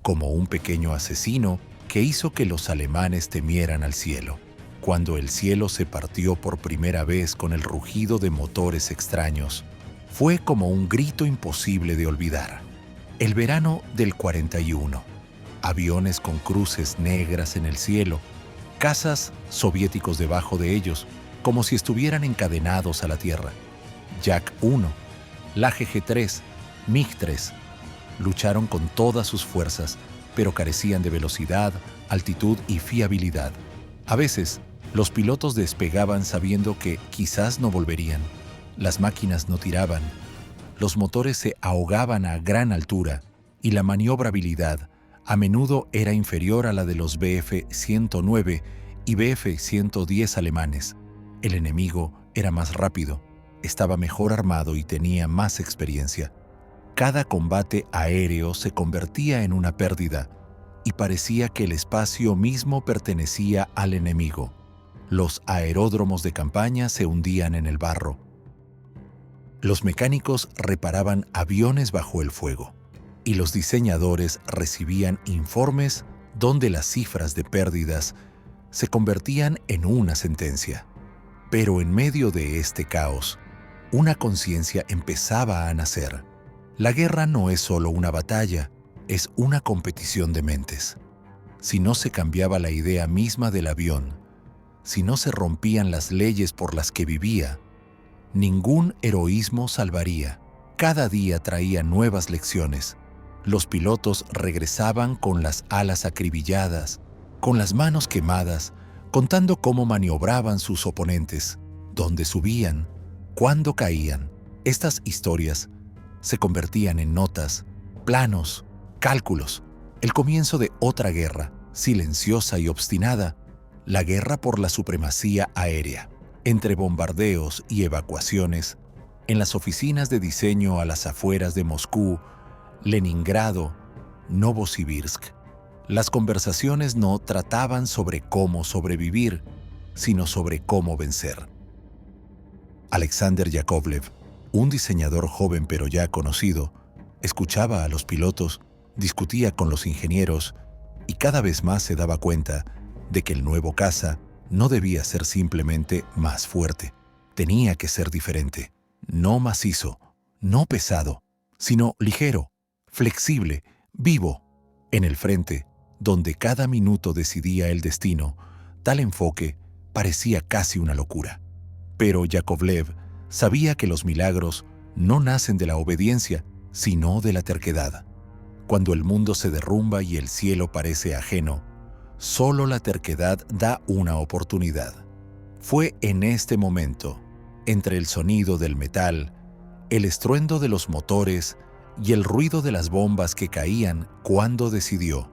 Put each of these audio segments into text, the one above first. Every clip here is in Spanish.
como un pequeño asesino que hizo que los alemanes temieran al cielo. Cuando el cielo se partió por primera vez con el rugido de motores extraños, fue como un grito imposible de olvidar. El verano del 41. Aviones con cruces negras en el cielo, cazas soviéticos debajo de ellos, como si estuvieran encadenados a la tierra. Yak-1, LaGG-3, MiG-3 lucharon con todas sus fuerzas, pero carecían de velocidad, altitud y fiabilidad. A veces, los pilotos despegaban sabiendo que quizás no volverían. Las máquinas no tiraban, los motores se ahogaban a gran altura y la maniobrabilidad a menudo era inferior a la de los Bf-109 y Bf-110 alemanes. El enemigo era más rápido, estaba mejor armado y tenía más experiencia. Cada combate aéreo se convertía en una pérdida y parecía que el espacio mismo pertenecía al enemigo. Los aeródromos de campaña se hundían en el barro. Los mecánicos reparaban aviones bajo el fuego y los diseñadores recibían informes donde las cifras de pérdidas se convertían en una sentencia. Pero en medio de este caos, una conciencia empezaba a nacer. La guerra no es solo una batalla, es una competición de mentes. Si no se cambiaba la idea misma del avión, si no se rompían las leyes por las que vivía, ningún heroísmo salvaría. Cada día traía nuevas lecciones. Los pilotos regresaban con las alas acribilladas, con las manos quemadas, contando cómo maniobraban sus oponentes, dónde subían, cuándo caían. Estas historias se convertían en notas, planos, cálculos. El comienzo de otra guerra, silenciosa y obstinada, la guerra por la supremacía aérea. Entre bombardeos y evacuaciones, en las oficinas de diseño a las afueras de Moscú, Leningrado, Novosibirsk, las conversaciones no trataban sobre cómo sobrevivir, sino sobre cómo vencer. Alexander Yakovlev, un diseñador joven pero ya conocido, escuchaba a los pilotos, discutía con los ingenieros y cada vez más se daba cuenta de que el nuevo caza no debía ser simplemente más fuerte. Tenía que ser diferente, no macizo, no pesado, sino ligero, flexible, vivo. En el frente, donde cada minuto decidía el destino, tal enfoque parecía casi una locura. Pero Yakovlev sabía que los milagros no nacen de la obediencia, sino de la terquedad. Cuando el mundo se derrumba y el cielo parece ajeno, solo la terquedad da una oportunidad. Fue en este momento, entre el sonido del metal, el estruendo de los motores y el ruido de las bombas que caían, cuando decidió: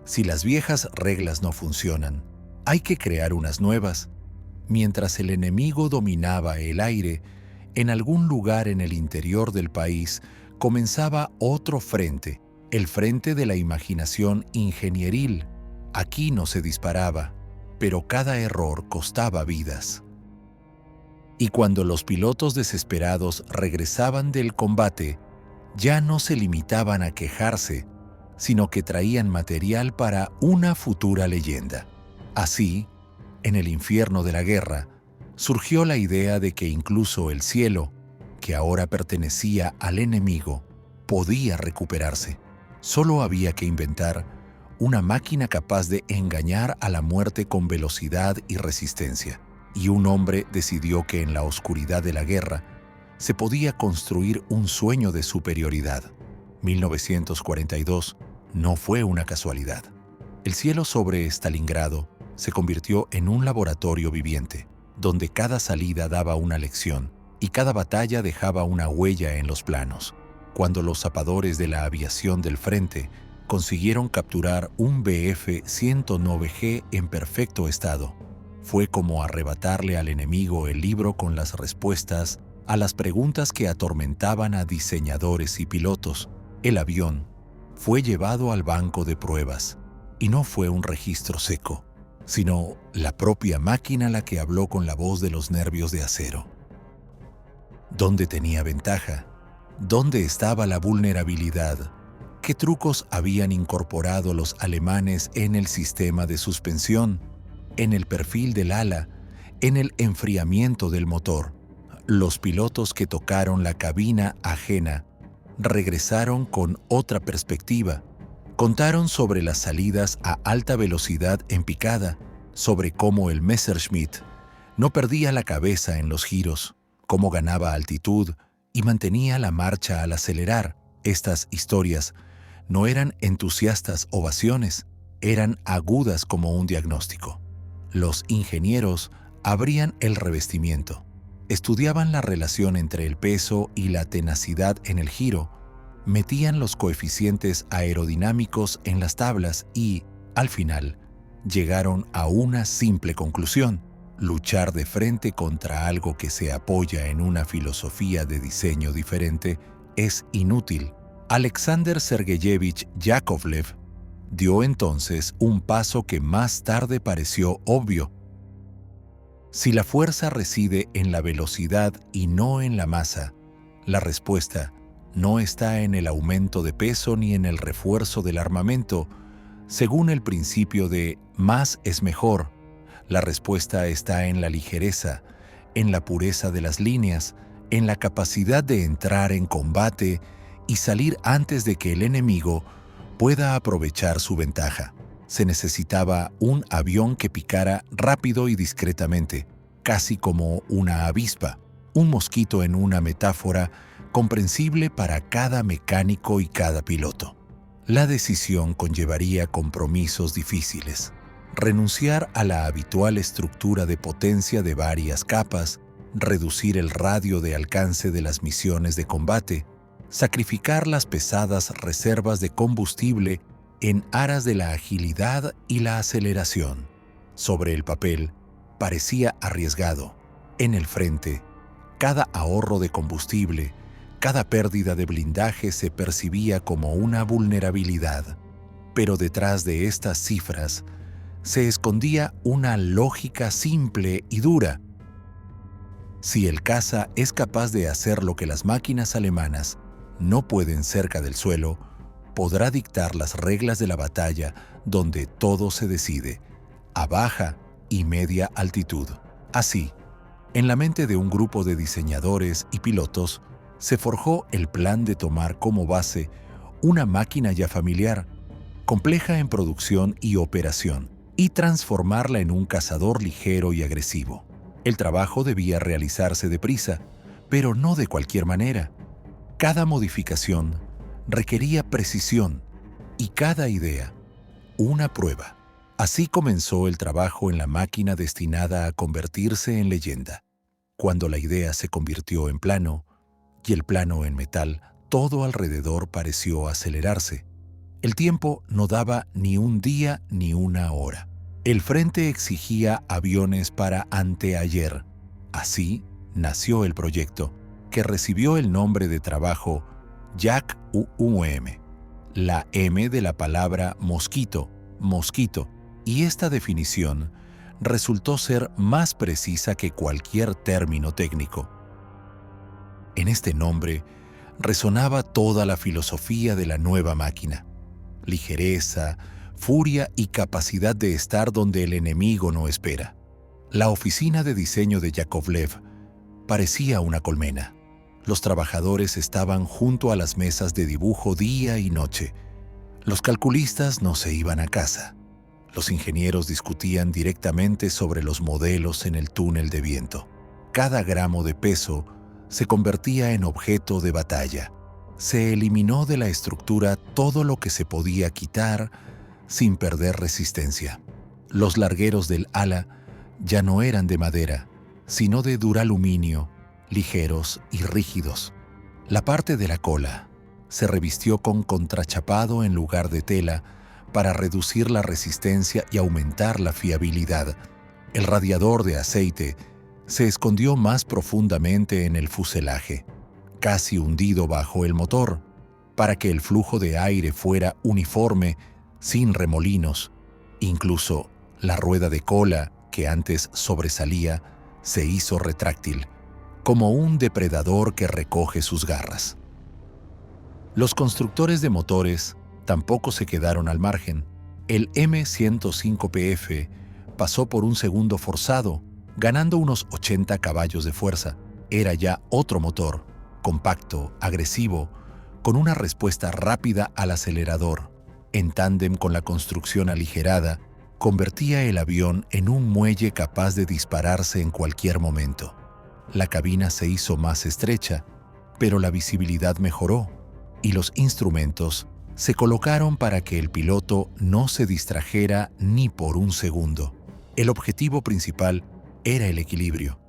si las viejas reglas no funcionan, hay que crear unas nuevas. Mientras el enemigo dominaba el aire, en algún lugar en el interior del país comenzaba otro frente, el frente de la imaginación ingenieril. Aquí no se disparaba, pero cada error costaba vidas. Y cuando los pilotos desesperados regresaban del combate, ya no se limitaban a quejarse, sino que traían material para una futura leyenda. Así, en el infierno de la guerra, surgió la idea de que incluso el cielo, que ahora pertenecía al enemigo, podía recuperarse. Solo había que inventar una máquina capaz de engañar a la muerte con velocidad y resistencia. Y un hombre decidió que en la oscuridad de la guerra se podía construir un sueño de superioridad. 1942 no fue una casualidad. El cielo sobre Stalingrado se convirtió en un laboratorio viviente, donde cada salida daba una lección y cada batalla dejaba una huella en los planos. Cuando los zapadores de la aviación del frente consiguieron capturar un Bf-109G en perfecto estado, fue como arrebatarle al enemigo el libro con las respuestas a las preguntas que atormentaban a diseñadores y pilotos. El avión fue llevado al banco de pruebas, y no fue un registro seco, sino la propia máquina la que habló con la voz de los nervios de acero. ¿Dónde tenía ventaja? ¿Dónde estaba la vulnerabilidad? ¿Qué trucos habían incorporado los alemanes en el sistema de suspensión, en el perfil del ala, en el enfriamiento del motor? Los pilotos que tocaron la cabina ajena regresaron con otra perspectiva. Contaron sobre las salidas a alta velocidad en picada, sobre cómo el Messerschmitt no perdía la cabeza en los giros, cómo ganaba altitud y mantenía la marcha al acelerar. Estas historias no eran entusiastas ovaciones, eran agudas como un diagnóstico. Los ingenieros abrían el revestimiento, estudiaban la relación entre el peso y la tenacidad en el giro, metían los coeficientes aerodinámicos en las tablas y, al final, llegaron a una simple conclusión: luchar de frente contra algo que se apoya en una filosofía de diseño diferente es inútil. Alexander Sergeyevich Yakovlev dio entonces un paso que más tarde pareció obvio. Si la fuerza reside en la velocidad y no en la masa, la respuesta no está en el aumento de peso ni en el refuerzo del armamento. Según el principio de más es mejor, la respuesta está en la ligereza, en la pureza de las líneas, en la capacidad de entrar en combate y salir antes de que el enemigo pueda aprovechar su ventaja. Se necesitaba un avión que picara rápido y discretamente, casi como una avispa, un mosquito en una metáfora comprensible para cada mecánico y cada piloto. La decisión conllevaría compromisos difíciles. Renunciar a la habitual estructura de potencia de varias capas, reducir el radio de alcance de las misiones de combate, sacrificar las pesadas reservas de combustible en aras de la agilidad y la aceleración. Sobre el papel, parecía arriesgado. En el frente, cada ahorro de combustible, cada pérdida de blindaje se percibía como una vulnerabilidad. Pero detrás de estas cifras se escondía una lógica simple y dura. Si el caza es capaz de hacer lo que las máquinas alemanas no pueden cerca del suelo, podrá dictar las reglas de la batalla donde todo se decide, a baja y media altitud. Así, en la mente de un grupo de diseñadores y pilotos, se forjó el plan de tomar como base una máquina ya familiar, compleja en producción y operación, y transformarla en un cazador ligero y agresivo. El trabajo debía realizarse deprisa, pero no de cualquier manera. Cada modificación requería precisión y cada idea una prueba. Así comenzó el trabajo en la máquina destinada a convertirse en leyenda. Cuando la idea se convirtió en plano y el plano en metal, todo alrededor pareció acelerarse. El tiempo no daba ni un día ni una hora. El frente exigía aviones para anteayer. Así nació el proyecto, que recibió el nombre de trabajo Yak-UM, la M de la palabra mosquito, y esta definición resultó ser más precisa que cualquier término técnico. En este nombre resonaba toda la filosofía de la nueva máquina: ligereza, furia y capacidad de estar donde el enemigo no espera. La oficina de diseño de Yakovlev parecía una colmena. Los trabajadores estaban junto a las mesas de dibujo día y noche. Los calculistas no se iban a casa. Los ingenieros discutían directamente sobre los modelos en el túnel de viento. Cada gramo de peso se convertía en objeto de batalla. Se eliminó de la estructura todo lo que se podía quitar sin perder resistencia. Los largueros del ala ya no eran de madera, sino de duraluminio, ligeros y rígidos. La parte de la cola se revistió con contrachapado en lugar de tela para reducir la resistencia y aumentar la fiabilidad. El radiador de aceite se escondió más profundamente en el fuselaje, casi hundido bajo el motor, para que el flujo de aire fuera uniforme, sin remolinos. Incluso la rueda de cola, que antes sobresalía, se hizo retráctil, como un depredador que recoge sus garras. Los constructores de motores tampoco se quedaron al margen. El M-105PF pasó por un segundo forzado, ganando unos 80 caballos de fuerza. Era ya otro motor, compacto, agresivo, con una respuesta rápida al acelerador. En tándem con la construcción aligerada, convertía el avión en un muelle capaz de dispararse en cualquier momento. La cabina se hizo más estrecha, pero la visibilidad mejoró y los instrumentos se colocaron para que el piloto no se distrajera ni por un segundo. El objetivo principal era el equilibrio.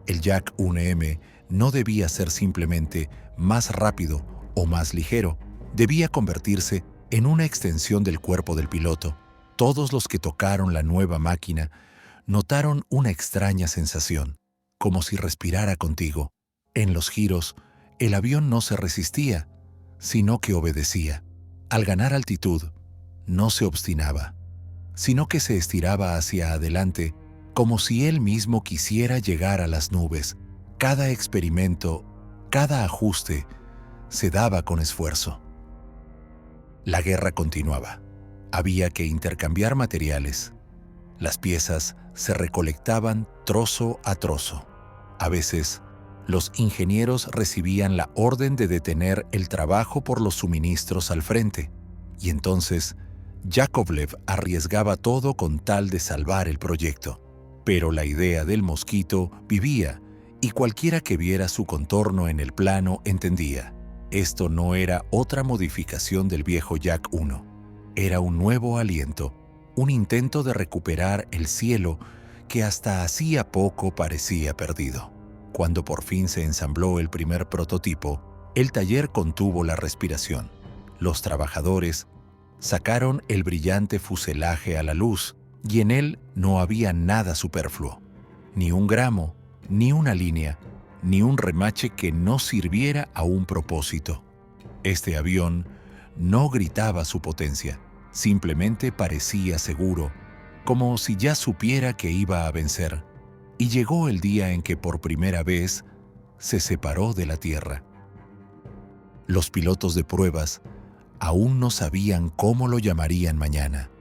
El Yak 1M no debía ser simplemente más rápido o más ligero, debía convertirse en una extensión del cuerpo del piloto. Todos los que tocaron la nueva máquina notaron una extraña sensación, como si respirara contigo. En los giros, el avión no se resistía, sino que obedecía. Al ganar altitud, no se obstinaba, sino que se estiraba hacia adelante, como si él mismo quisiera llegar a las nubes. Cada experimento, cada ajuste, se daba con esfuerzo. La guerra continuaba. Había que intercambiar materiales. Las piezas se recolectaban trozo a trozo. A veces, los ingenieros recibían la orden de detener el trabajo por los suministros al frente, y entonces Yakovlev arriesgaba todo con tal de salvar el proyecto. Pero la idea del mosquito vivía, y cualquiera que viera su contorno en el plano entendía. Esto no era otra modificación del viejo Yak 1. Era un nuevo aliento, un intento de recuperar el cielo que hasta hacía poco parecía perdido. Cuando por fin se ensambló el primer prototipo, el taller contuvo la respiración. Los trabajadores sacaron el brillante fuselaje a la luz, y en él no había nada superfluo. Ni un gramo, ni una línea, ni un remache que no sirviera a un propósito. Este avión no gritaba su potencia, simplemente parecía seguro, como si ya supiera que iba a vencer. Y llegó el día en que por primera vez se separó de la Tierra. Los pilotos de pruebas aún no sabían cómo lo llamarían mañana,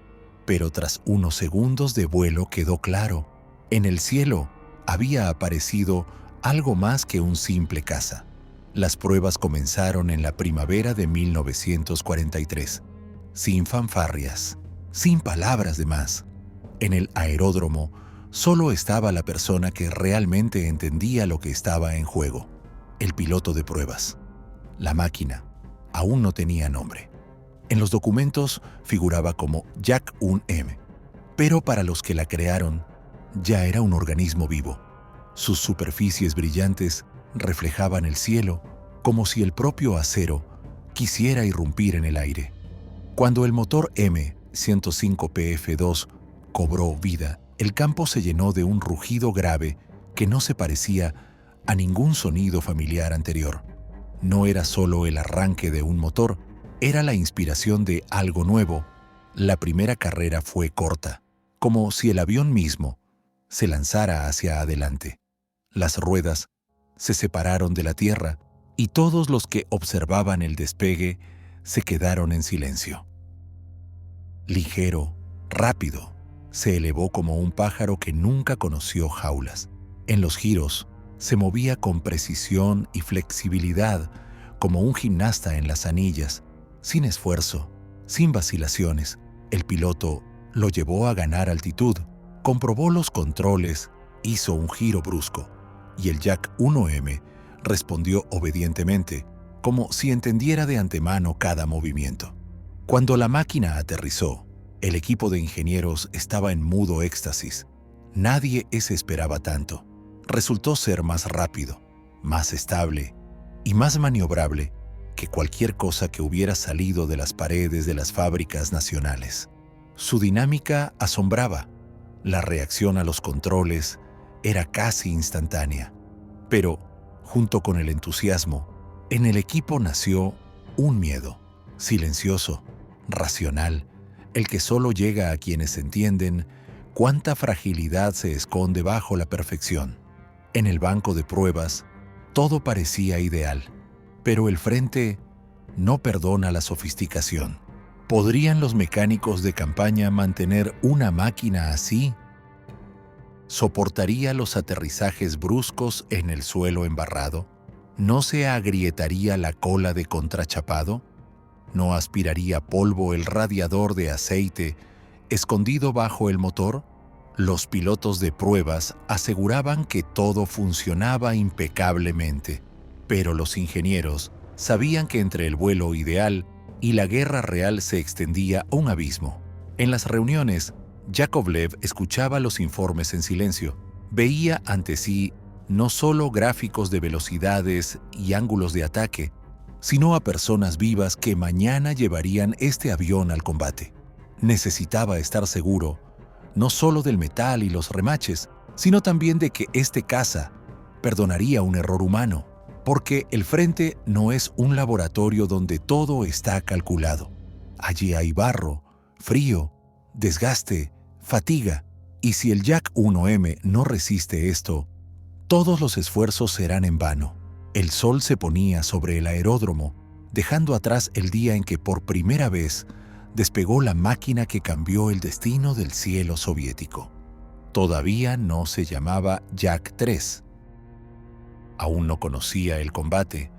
pero tras unos segundos de vuelo quedó claro: en el cielo había aparecido algo más que un simple caza. Las pruebas comenzaron en la primavera de 1943, sin fanfarrias, sin palabras de más. En el aeródromo solo estaba la persona que realmente entendía lo que estaba en juego: el piloto de pruebas. La máquina aún no tenía nombre. En los documentos figuraba como Yak 1M, pero para los que la crearon, ya era un organismo vivo. Sus superficies brillantes reflejaban el cielo como si el propio acero quisiera irrumpir en el aire. Cuando el motor M-105PF2 cobró vida, el campo se llenó de un rugido grave que no se parecía a ningún sonido familiar anterior. No era solo el arranque de un motor, era la inspiración de algo nuevo. La primera carrera fue corta, como si el avión mismo se lanzara hacia adelante. Las ruedas se separaron de la tierra y todos los que observaban el despegue se quedaron en silencio. Ligero, rápido, se elevó como un pájaro que nunca conoció jaulas. En los giros se movía con precisión y flexibilidad, como un gimnasta en las anillas, sin esfuerzo, sin vacilaciones. El piloto lo llevó a ganar altitud, comprobó los controles, hizo un giro brusco, y el Yak 1M respondió obedientemente, como si entendiera de antemano cada movimiento. Cuando la máquina aterrizó, el equipo de ingenieros estaba en mudo éxtasis. Nadie se esperaba tanto. Resultó ser más rápido, más estable y más maniobrable que cualquier cosa que hubiera salido de las paredes de las fábricas nacionales. Su dinámica asombraba. La reacción a los controles era casi instantánea. Pero, junto con el entusiasmo, en el equipo nació un miedo, silencioso, racional, el que solo llega a quienes entienden cuánta fragilidad se esconde bajo la perfección. En el banco de pruebas, todo parecía ideal, pero el frente no perdona la sofisticación. ¿Podrían los mecánicos de campaña mantener una máquina así? ¿Soportaría los aterrizajes bruscos en el suelo embarrado? ¿No se agrietaría la cola de contrachapado? ¿No aspiraría polvo el radiador de aceite escondido bajo el motor? Los pilotos de pruebas aseguraban que todo funcionaba impecablemente, pero los ingenieros sabían que entre el vuelo ideal y la guerra real se extendía un abismo. En las reuniones, Yakovlev escuchaba los informes en silencio. Veía ante sí no solo gráficos de velocidades y ángulos de ataque, sino a personas vivas que mañana llevarían este avión al combate. Necesitaba estar seguro no solo del metal y los remaches, sino también de que este caza perdonaría un error humano, porque el frente no es un laboratorio donde todo está calculado. Allí hay barro, frío, desgaste, fatiga, y si el Yak 1M no resiste esto, todos los esfuerzos serán en vano. El sol se ponía sobre el aeródromo, dejando atrás el día en que por primera vez despegó la máquina que cambió el destino del cielo soviético. Todavía no se llamaba Yak 3. Aún no conocía el combate,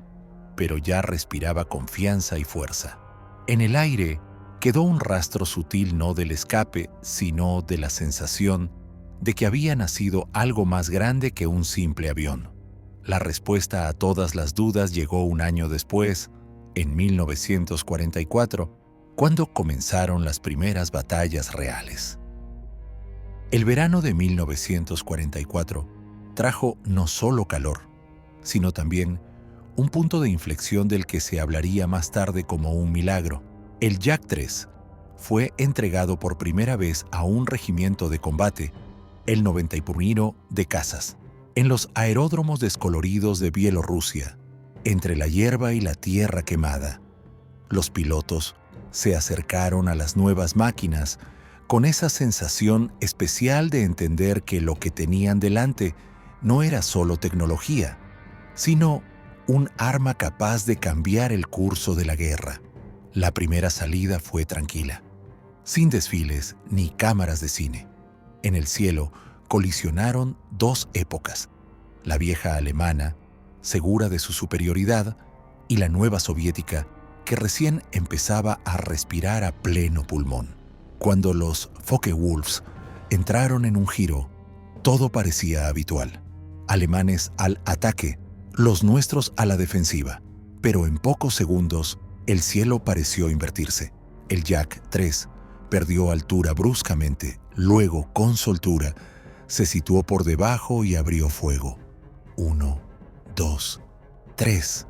pero ya respiraba confianza y fuerza. En el aire quedó un rastro sutil no del escape, sino de la sensación de que había nacido algo más grande que un simple avión. La respuesta a todas las dudas llegó un año después, en 1944, cuando comenzaron las primeras batallas reales. El verano de 1944 trajo no solo calor, sino también un punto de inflexión del que se hablaría más tarde como un milagro. El Yak 3 fue entregado por primera vez a un regimiento de combate, el 91 de cazas, en los aeródromos descoloridos de Bielorrusia, entre la hierba y la tierra quemada. Los pilotos se acercaron a las nuevas máquinas con esa sensación especial de entender que lo que tenían delante no era solo tecnología, sino un arma capaz de cambiar el curso de la guerra. La primera salida fue tranquila, sin desfiles ni cámaras de cine. En el cielo colisionaron dos épocas, la vieja alemana, segura de su superioridad, y la nueva soviética, que recién empezaba a respirar a pleno pulmón. Cuando los Focke-Wulfs entraron en un giro, todo parecía habitual. Alemanes al ataque, los nuestros a la defensiva. Pero en pocos segundos, el cielo pareció invertirse. El Yak 3 perdió altura bruscamente, luego, con soltura, se situó por debajo y abrió fuego. 1, 2, 3.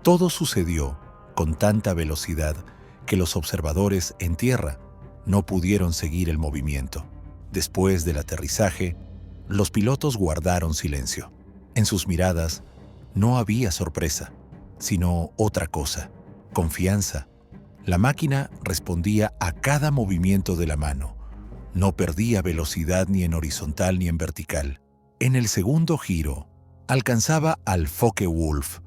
Todo sucedió con tanta velocidad que los observadores en tierra no pudieron seguir el movimiento. Después del aterrizaje, los pilotos guardaron silencio. En sus miradas no había sorpresa, sino otra cosa: confianza. La máquina respondía a cada movimiento de la mano. No perdía velocidad ni en horizontal ni en vertical. En el segundo giro, alcanzaba al Focke-Wulf.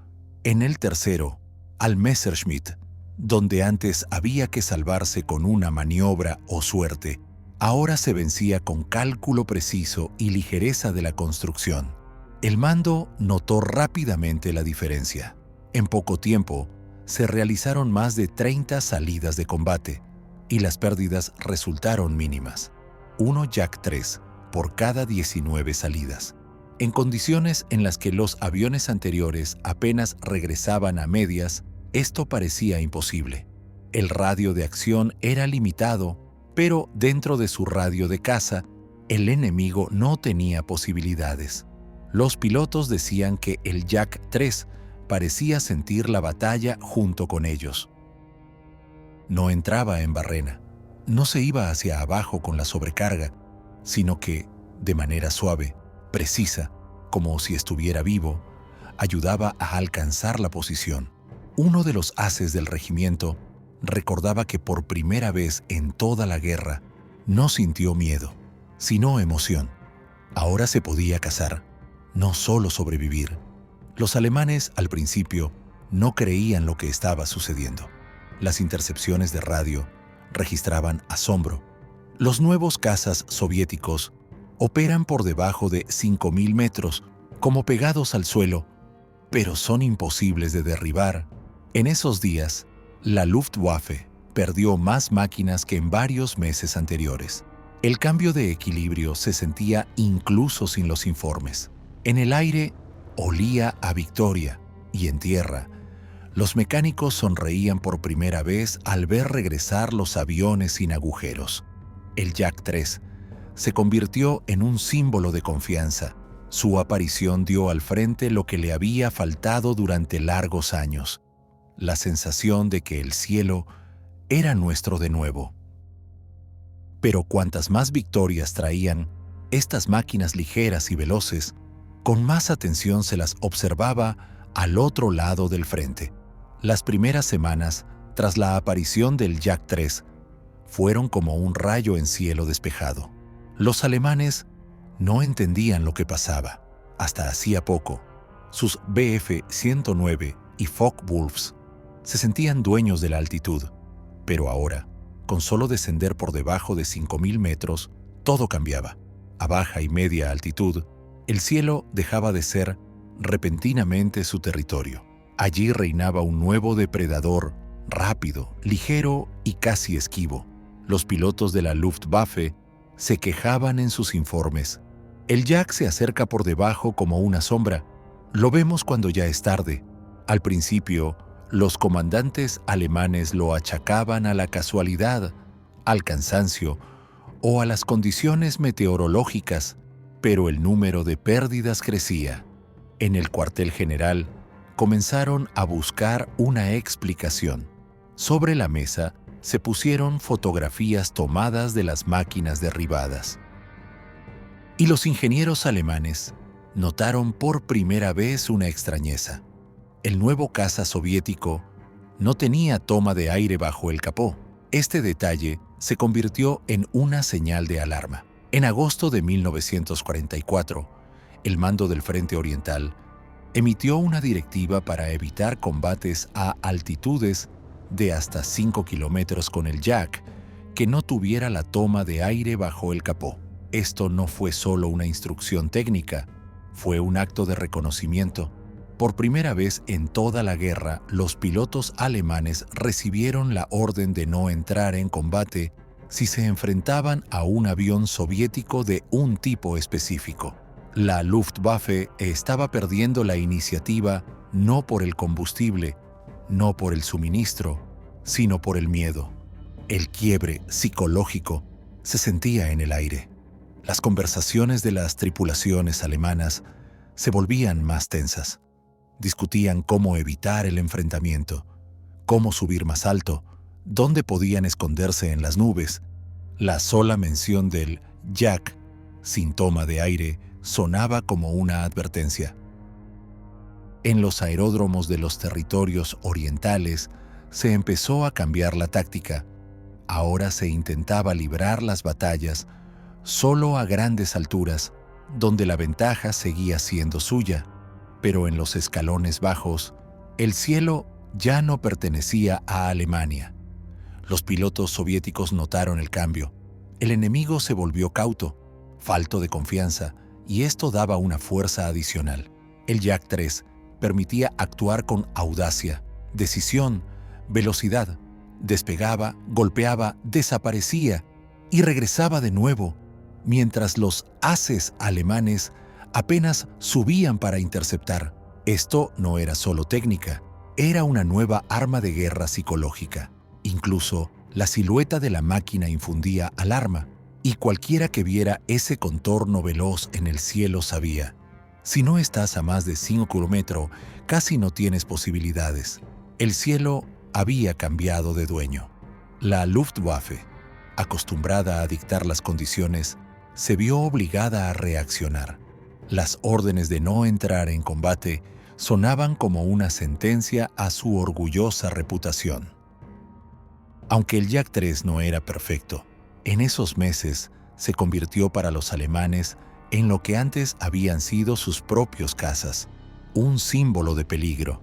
En el tercero, al Messerschmitt, donde antes había que salvarse con una maniobra o suerte, ahora se vencía con cálculo preciso y ligereza de la construcción. El mando notó rápidamente la diferencia. En poco tiempo, se realizaron más de 30 salidas de combate y las pérdidas resultaron mínimas. 1 Yak 3 por cada 19 salidas. En condiciones en las que los aviones anteriores apenas regresaban a medias, esto parecía imposible. El radio de acción era limitado, pero dentro de su radio de caza, el enemigo no tenía posibilidades. Los pilotos decían que el Yak 3 parecía sentir la batalla junto con ellos. No entraba en barrena, no se iba hacia abajo con la sobrecarga, sino que, de manera suave, precisa, como si estuviera vivo, ayudaba a alcanzar la posición. Uno de los ases del regimiento recordaba que por primera vez en toda la guerra no sintió miedo, sino emoción. Ahora se podía cazar, no solo sobrevivir. Los alemanes al principio no creían lo que estaba sucediendo. Las intercepciones de radio registraban asombro. Los nuevos cazas soviéticos operan por debajo de 5.000 metros, como pegados al suelo, pero son imposibles de derribar. En esos días, la Luftwaffe perdió más máquinas que en varios meses anteriores. El cambio de equilibrio se sentía incluso sin los informes. En el aire olía a victoria y en tierra, los mecánicos sonreían por primera vez al ver regresar los aviones sin agujeros. El Yak 3 se convirtió en un símbolo de confianza. Su aparición dio al frente lo que le había faltado durante largos años: la sensación de que el cielo era nuestro de nuevo. Pero cuantas más victorias traían estas máquinas ligeras y veloces, con más atención se las observaba al otro lado del frente. Las primeras semanas, tras la aparición del Yak 3, fueron como un rayo en cielo despejado. Los alemanes no entendían lo que pasaba. Hasta hacía poco, sus Bf-109 y Focke-Wulfs se sentían dueños de la altitud, pero ahora, con solo descender por debajo de 5.000 metros, todo cambiaba. A baja y media altitud, el cielo dejaba de ser repentinamente su territorio. Allí reinaba un nuevo depredador, rápido, ligero y casi esquivo. Los pilotos de la Luftwaffe se quejaban en sus informes. El Yak se acerca por debajo como una sombra. Lo vemos cuando ya es tarde. Al principio, los comandantes alemanes lo achacaban a la casualidad, al cansancio o a las condiciones meteorológicas, pero el número de pérdidas crecía. En el cuartel general, comenzaron a buscar una explicación. Sobre la mesa se pusieron fotografías tomadas de las máquinas derribadas. Y los ingenieros alemanes notaron por primera vez una extrañeza. El nuevo caza soviético no tenía toma de aire bajo el capó. Este detalle se convirtió en una señal de alarma. En agosto de 1944, el mando del Frente Oriental emitió una directiva para evitar combates a altitudes de hasta 5 kilómetros con el Yak que no tuviera la toma de aire bajo el capó. Esto no fue solo una instrucción técnica, fue un acto de reconocimiento. Por primera vez en toda la guerra, los pilotos alemanes recibieron la orden de no entrar en combate si se enfrentaban a un avión soviético de un tipo específico. La Luftwaffe estaba perdiendo la iniciativa no por el combustible, no por el suministro, sino por el miedo. El quiebre psicológico se sentía en el aire. Las conversaciones de las tripulaciones alemanas se volvían más tensas. Discutían cómo evitar el enfrentamiento, cómo subir más alto, dónde podían esconderse en las nubes. La sola mención del Yak, sin toma de aire, sonaba como una advertencia. En los aeródromos de los territorios orientales se empezó a cambiar la táctica. Ahora se intentaba librar las batallas solo a grandes alturas, donde la ventaja seguía siendo suya. Pero en los escalones bajos, el cielo ya no pertenecía a Alemania. Los pilotos soviéticos notaron el cambio. El enemigo se volvió cauto, falto de confianza, y esto daba una fuerza adicional. El Yak 3 permitía actuar con audacia, decisión, velocidad. Despegaba, golpeaba, desaparecía y regresaba de nuevo, mientras los haces alemanes apenas subían para interceptar. Esto no era solo técnica, era una nueva arma de guerra psicológica. Incluso la silueta de la máquina infundía alarma, y cualquiera que viera ese contorno veloz en el cielo sabía: si no estás a más de 5 kilómetros, casi no tienes posibilidades. El cielo había cambiado de dueño. La Luftwaffe, acostumbrada a dictar las condiciones, se vio obligada a reaccionar. Las órdenes de no entrar en combate sonaban como una sentencia a su orgullosa reputación. Aunque el Yak 3 no era perfecto, en esos meses se convirtió para los alemanes en lo que antes habían sido sus propios cazas, un símbolo de peligro.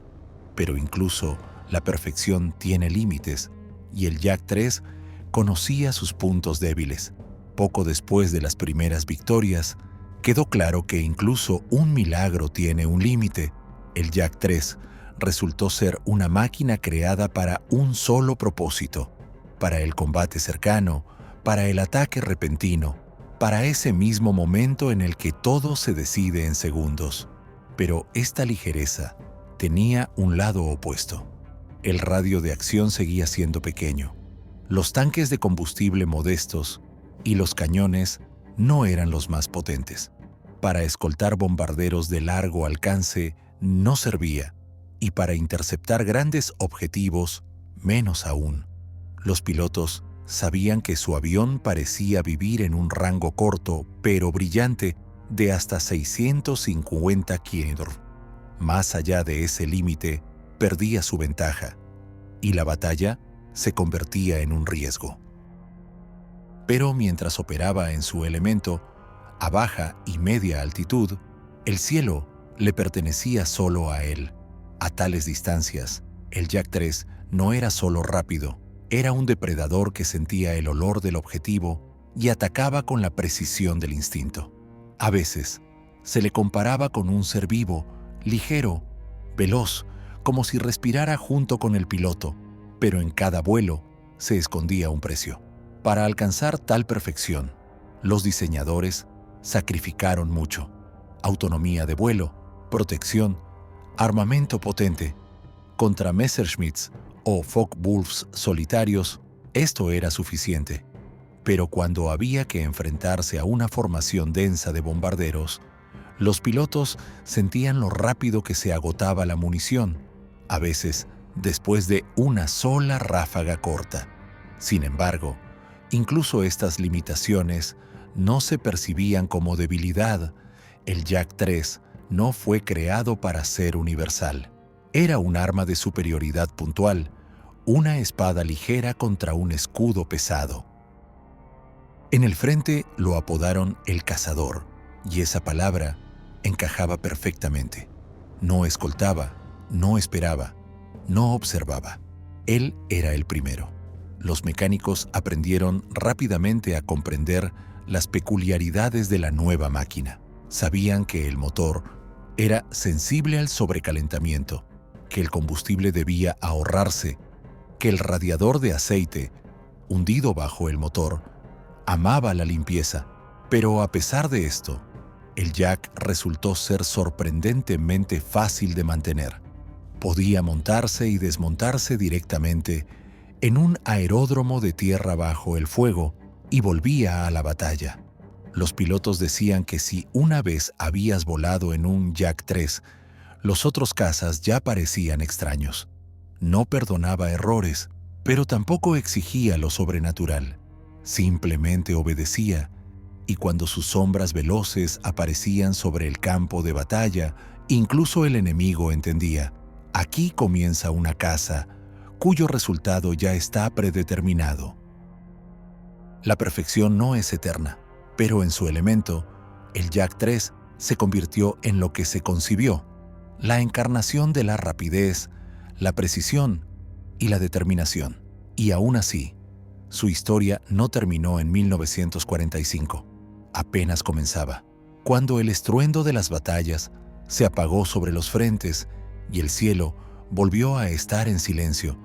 Pero incluso La perfección tiene límites, y el Jack 3 conocía sus puntos débiles. Poco después de las primeras victorias, quedó claro que incluso un milagro tiene un límite. El Jack 3 resultó ser una máquina creada para un solo propósito: para el combate cercano, para el ataque repentino, para ese mismo momento en el que todo se decide en segundos. Pero esta ligereza tenía un lado opuesto. El radio de acción seguía siendo pequeño. Los tanques de combustible modestos y los cañones no eran los más potentes. Para escoltar bombarderos de largo alcance no servía, y para interceptar grandes objetivos menos aún. Los pilotos sabían que su avión parecía vivir en un rango corto pero brillante de hasta 650 km. Más allá de ese límite, perdía su ventaja, y la batalla se convertía en un riesgo. Pero mientras operaba en su elemento, a baja y media altitud, el cielo le pertenecía solo a él. A tales distancias, el Jack 3 no era solo rápido, era un depredador que sentía el olor del objetivo y atacaba con la precisión del instinto. A veces, se le comparaba con un ser vivo, ligero, veloz, como si respirara junto con el piloto, pero en cada vuelo se escondía un precio. Para alcanzar tal perfección, los diseñadores sacrificaron mucho: autonomía de vuelo, protección, armamento potente. Contra Messerschmitts o Focke-Wulfs solitarios, esto era suficiente. Pero cuando había que enfrentarse a una formación densa de bombarderos, los pilotos sentían lo rápido que se agotaba la munición, a veces después de una sola ráfaga corta. Sin embargo, incluso estas limitaciones no se percibían como debilidad. El Jack 3 no fue creado para ser universal. Era un arma de superioridad puntual, una espada ligera contra un escudo pesado. En el frente lo apodaron el cazador, y esa palabra encajaba perfectamente. No escoltaba, no esperaba, no observaba. Él era el primero. Los mecánicos aprendieron rápidamente a comprender las peculiaridades de la nueva máquina. Sabían que el motor era sensible al sobrecalentamiento, que el combustible debía ahorrarse, que el radiador de aceite, hundido bajo el motor, amaba la limpieza. Pero a pesar de esto, el Jack resultó ser sorprendentemente fácil de mantener. Podía montarse y desmontarse directamente en un aeródromo de tierra bajo el fuego y volvía a la batalla. Los pilotos decían que si una vez habías volado en un Jack 3, los otros cazas ya parecían extraños. No perdonaba errores, pero tampoco exigía lo sobrenatural. Simplemente obedecía, y cuando sus sombras veloces aparecían sobre el campo de batalla, incluso el enemigo entendía: aquí comienza una caza cuyo resultado ya está predeterminado. La perfección no es eterna, pero en su elemento, el Jack 3 se convirtió en lo que se concibió: la encarnación de la rapidez, la precisión y la determinación. Y aún así, su historia no terminó en 1945. Apenas comenzaba, cuando el estruendo de las batallas se apagó sobre los frentes y el cielo volvió a estar en silencio.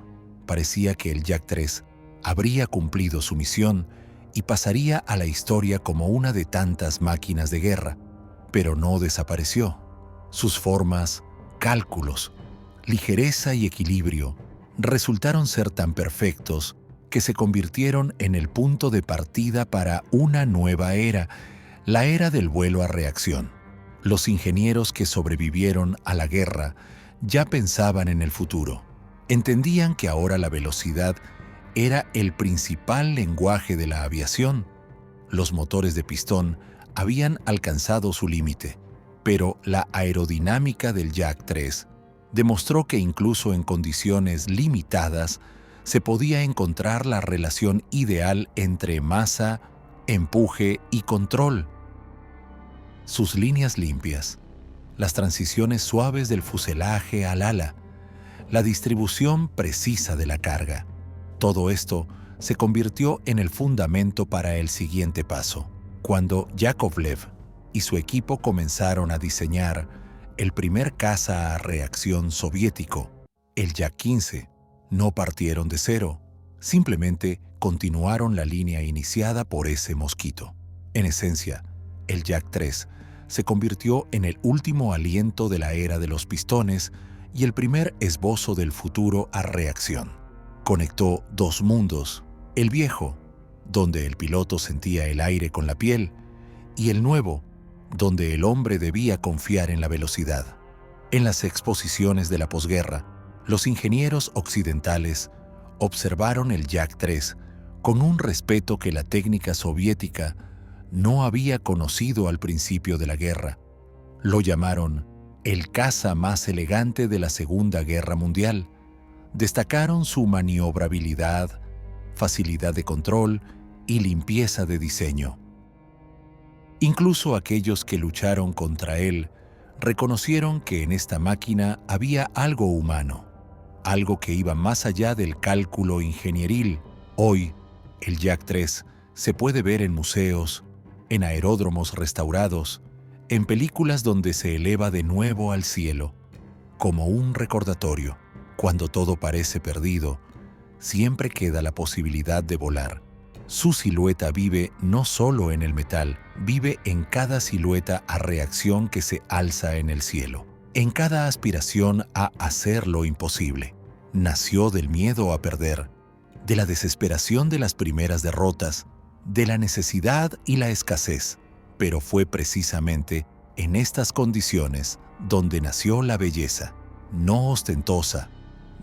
Parecía que el Jack 3 habría cumplido su misión y pasaría a la historia como una de tantas máquinas de guerra, pero no desapareció. Sus formas, cálculos, ligereza y equilibrio resultaron ser tan perfectos que se convirtieron en el punto de partida para una nueva era, la era del vuelo a reacción. Los ingenieros que sobrevivieron a la guerra ya pensaban en el futuro. Entendían que ahora la velocidad era el principal lenguaje de la aviación. Los motores de pistón habían alcanzado su límite, pero la aerodinámica del Jack 3 demostró que incluso en condiciones limitadas se podía encontrar la relación ideal entre masa, empuje y control. Sus líneas limpias, las transiciones suaves del fuselaje al ala, la distribución precisa de la carga. Todo esto se convirtió en el fundamento para el siguiente paso, cuando Yakovlev y su equipo comenzaron a diseñar el primer caza a reacción soviético, el Yak-15. No partieron de cero, simplemente continuaron la línea iniciada por ese mosquito. En esencia, el Yak-3 se convirtió en el último aliento de la era de los pistones y el primer esbozo del futuro a reacción. Conectó dos mundos, el viejo, donde el piloto sentía el aire con la piel, y el nuevo, donde el hombre debía confiar en la velocidad. En las exposiciones de la posguerra, los ingenieros occidentales observaron el Yak-3 con un respeto que la técnica soviética no había conocido al principio de la guerra. Lo llamaron el caza más elegante de la Segunda Guerra Mundial. Destacaron su maniobrabilidad, facilidad de control y limpieza de diseño. Incluso aquellos que lucharon contra él reconocieron que en esta máquina había algo humano, algo que iba más allá del cálculo ingenieril. Hoy, el Yak-3 se puede ver en museos, en aeródromos restaurados, en películas donde se eleva de nuevo al cielo, como un recordatorio. Cuando todo parece perdido, siempre queda la posibilidad de volar. Su silueta vive no solo en el metal, vive en cada silueta a reacción que se alza en el cielo, en cada aspiración a hacer lo imposible. Nació del miedo a perder, de la desesperación de las primeras derrotas, de la necesidad y la escasez, pero fue precisamente en estas condiciones donde nació la belleza, no ostentosa,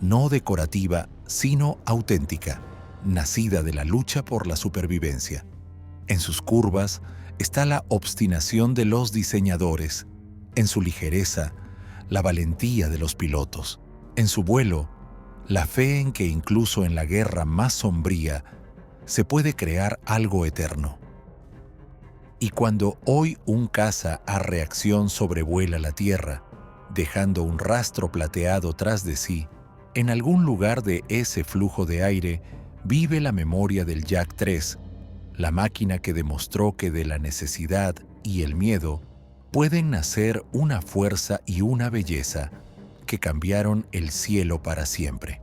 no decorativa, sino auténtica, nacida de la lucha por la supervivencia. En sus curvas está la obstinación de los diseñadores, en su ligereza, la valentía de los pilotos, en su vuelo, la fe en que incluso en la guerra más sombría se puede crear algo eterno. Y cuando hoy un caza a reacción sobrevuela la Tierra, dejando un rastro plateado tras de sí, en algún lugar de ese flujo de aire vive la memoria del Yak-3, la máquina que demostró que de la necesidad y el miedo pueden nacer una fuerza y una belleza que cambiaron el cielo para siempre.